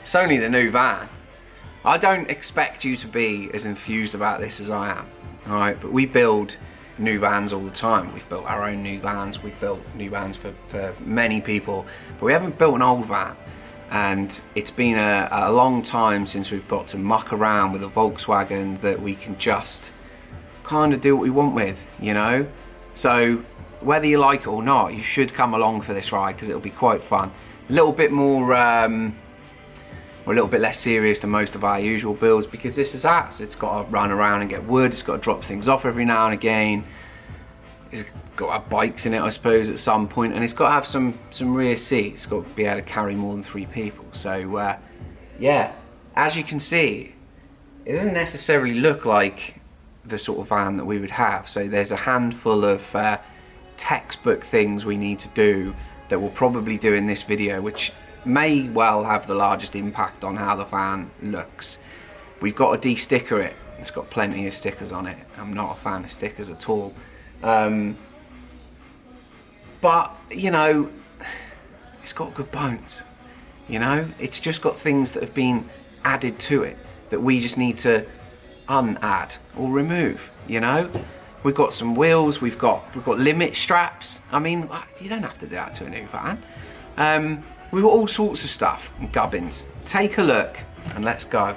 It's only the new van. I don't expect you to be as enthused about this as I am, alright? But we build new vans all the time. We've built our own new vans, we've built new vans for many people, but we haven't built an old van. And it's been a long time since we've got to muck around with a Volkswagen that we can just kind of do what we want with, you know? So whether you like it or not, you should come along for this ride because it'll be quite fun. A little bit more, or a little bit less serious than most of our usual builds because this is ours. It's got to run around and get wood, it's got to drop things off every now and again. It's got to have bikes in it, I suppose, at some point, and it's got to have some rear seats. It's got to be able to carry more than 3 people. So yeah, as you can see, it doesn't necessarily look like the sort of van that we would have. So there's a handful of textbook things we need to do that we'll probably do in this video, which may well have the largest impact on how the van looks. We've got to de-sticker it. It's got plenty of stickers on it. I'm not a fan of stickers at all. But, you know, it's got good bones, you know? It's just got things that have been added to it that we just need to unadd or remove, you know? We've got some wheels, we've got limit straps. I mean, you don't have to do that to a new van. We've got all sorts of stuff and gubbins. Take a look and let's go.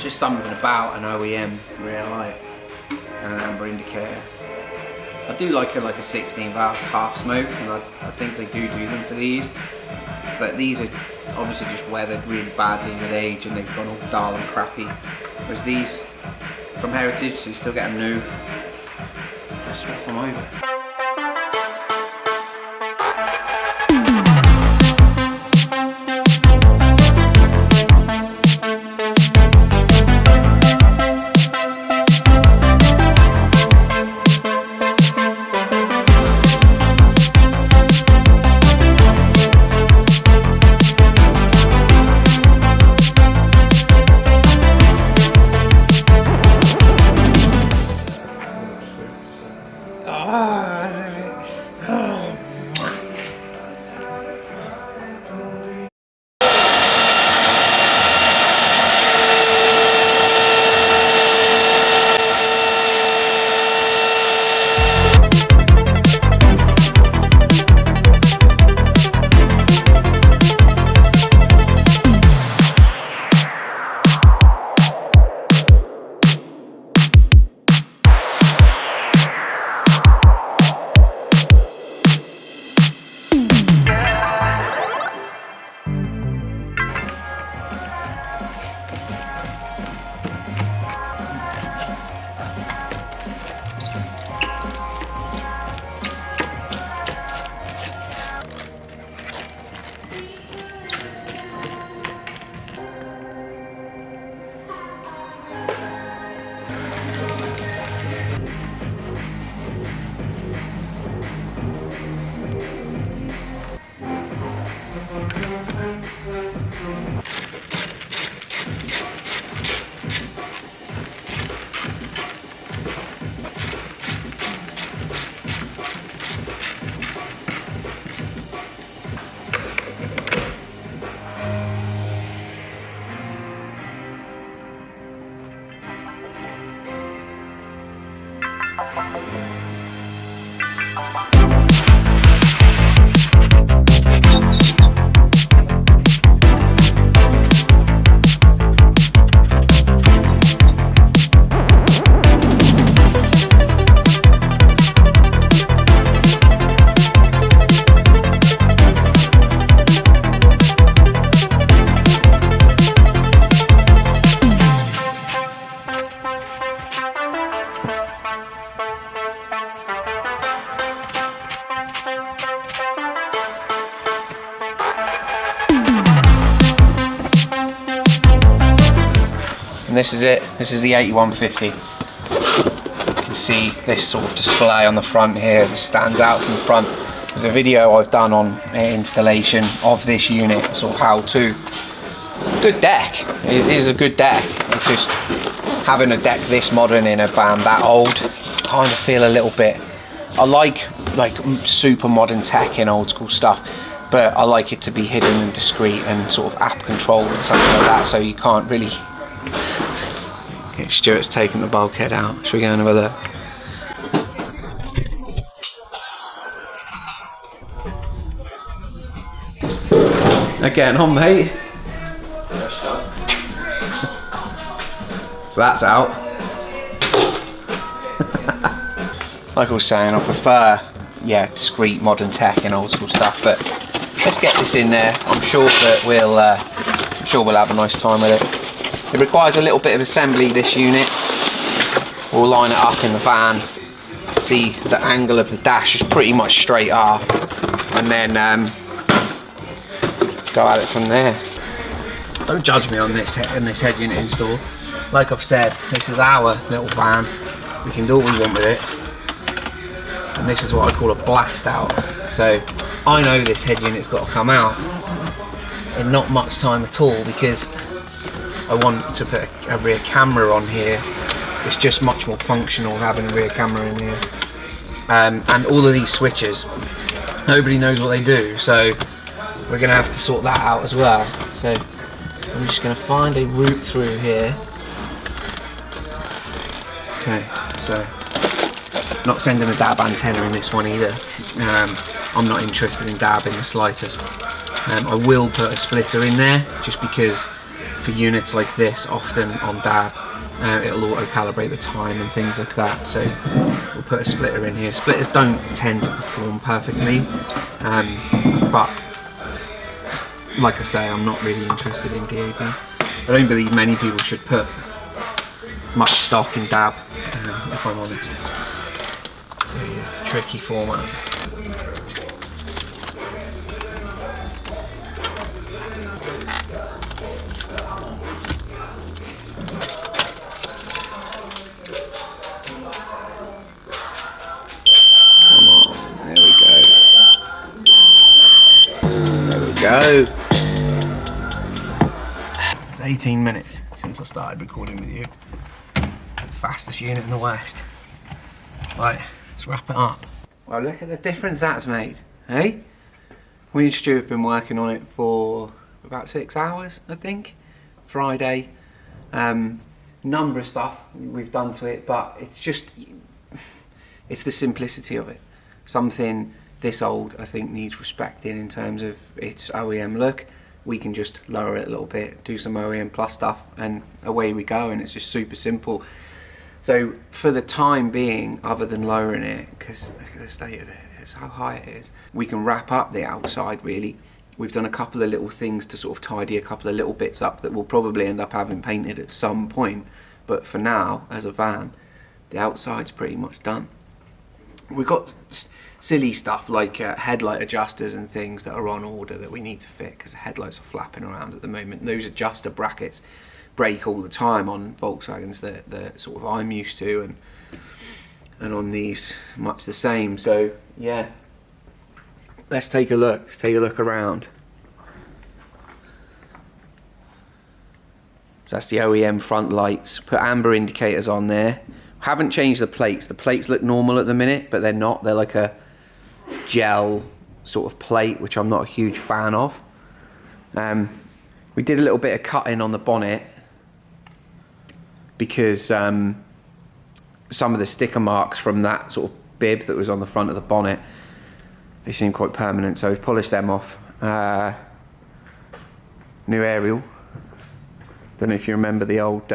Just something about an OEM rear light and an amber indicator. I do like a 16 valve half smoke, and I think they do them for these, but these are obviously just weathered really badly with age and they've gone all dull and crappy, whereas these from Heritage, so you still get them new. Let's swap them over. And this is it. This is the 8150. You can see this sort of display on the front here. This stands out from the front. There's a video I've done on installation of this unit, sort of how to. Good deck. It is a good deck. It's just having a deck this modern in a van that old, kind of feel a little bit. I like super modern tech in old school stuff, but I like it to be hidden and discreet and sort of app controlled and something like that, so you can't really. Okay, Stuart's taking the bulkhead out. Should we go and have a look? Again on, mate. So that's out. Like I was saying, I prefer, yeah, discreet modern tech and old school stuff, but let's get this in there. I'm sure that we'll have a nice time with it. It requires a little bit of assembly, this unit. We'll line it up in the van. See, the angle of the dash is pretty much straight up, and then go at it from there. Don't judge me on this head unit install. Like I've said, this is our little van. We can do what we want with it. And this is what I call a blast out. So I know this head unit's got to come out in not much time at all, because I want to put a rear camera on here. It's just much more functional having a rear camera in here. And all of these switches, nobody knows what they do, so we're going to have to sort that out as well. So I'm just going to find a route through here. Okay, so not sending a DAB antenna in this one either. I'm not interested in DAB in the slightest. I will put a splitter in there, just because for units like this, often on DAB, it'll auto-calibrate the time and things like that. So we'll put a splitter in here. Splitters don't tend to perform perfectly, but like I say, I'm not really interested in DAB. I don't believe many people should put much stock in DAB, if I'm honest. It's a tricky format. Come on, there we go. There we go. It's 18 minutes since I started recording with you. Fastest unit in the West. Right, let's wrap it up. Well, look at the difference that's made, hey? We and Stu have been working on it for about 6 hours, I think. Friday. Number of stuff we've done to it, but it's just, it's the simplicity of it. Something this old, I think, needs respecting in terms of its OEM look. We can just lower it a little bit, do some OEM plus stuff, and away we go, and it's just super simple. So for the time being, other than lowering it, because look at the state of it, it's how high it is, we can wrap up the outside really. We've done a couple of little things to sort of tidy a couple of little bits up that we'll probably end up having painted at some point. But for now, as a van, the outside's pretty much done. We've got silly stuff like headlight adjusters and things that are on order that we need to fit, because the headlights are flapping around at the moment. Those adjuster brackets break all the time on Volkswagens that sort of I'm used to, and on these much the same. So yeah, let's take a look. Let's take a look around. So that's the OEM front lights. Put amber indicators on there. Haven't changed the plates. The plates look normal at the minute, but they're not. They're like a gel sort of plate, which I'm not a huge fan of. We did a little bit of cutting on the bonnet, because some of the sticker marks from that sort of bib that was on the front of the bonnet, they seem quite permanent, so we've polished them off. New aerial. Don't know if you remember the old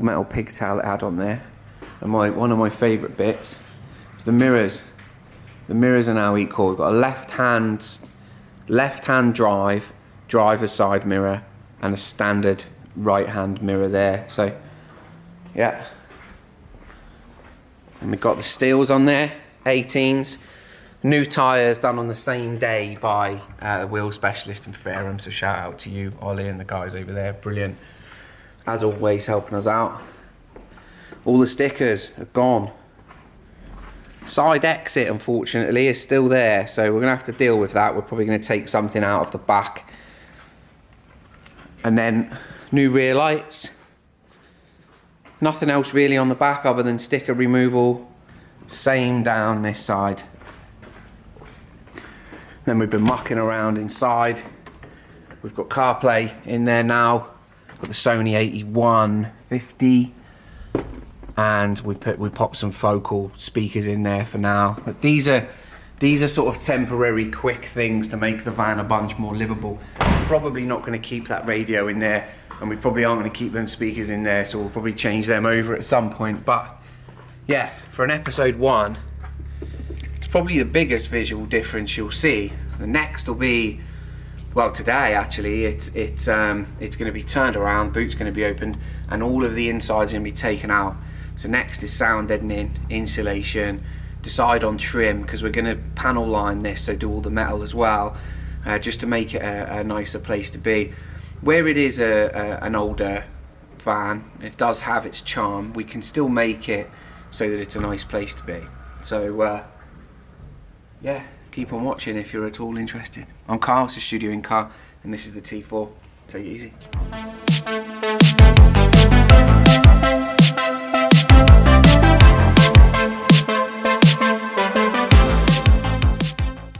metal pigtail it had on there. And one of my favourite bits is the mirrors. The mirrors are now equal. We've got a left-hand driver's side mirror, and a standard right-hand mirror there. So yeah, and we've got the steels on there, 18s. New tyres done on the same day by the wheel specialist in Fairham, so shout out to you, Ollie, and the guys over there, brilliant. as always, helping us out. All the stickers are gone. Side exit, unfortunately, is still there, so we're going to have to deal with that. We're probably going to take something out of the back. And then new rear lights. Nothing else really on the back other than sticker removal. Same down this side. Then we've been mucking around inside. We've got CarPlay in there now. Got the Sony 8150. And we popped some focal speakers in there for now. But these are sort of temporary quick things to make the van a bunch more livable. We're probably not going to keep that radio in there, and we probably aren't going to keep them speakers in there, so we'll probably change them over at some point. But yeah, for an episode 1, it's probably the biggest visual difference you'll see. The next will be, well, today actually, it's going to be turned around, boot's going to be opened, and all of the inside's going to be taken out. So next is sound deadening, insulation, decide on trim, because we're going to panel line this, so do all the metal as well, just to make it a nicer place to be. Where it is an older van, it does have its charm. We can still make it so that it's a nice place to be. So yeah, keep on watching if you're at all interested. I'm Carl, it's the studio Incar, and this is the T4. Take it easy.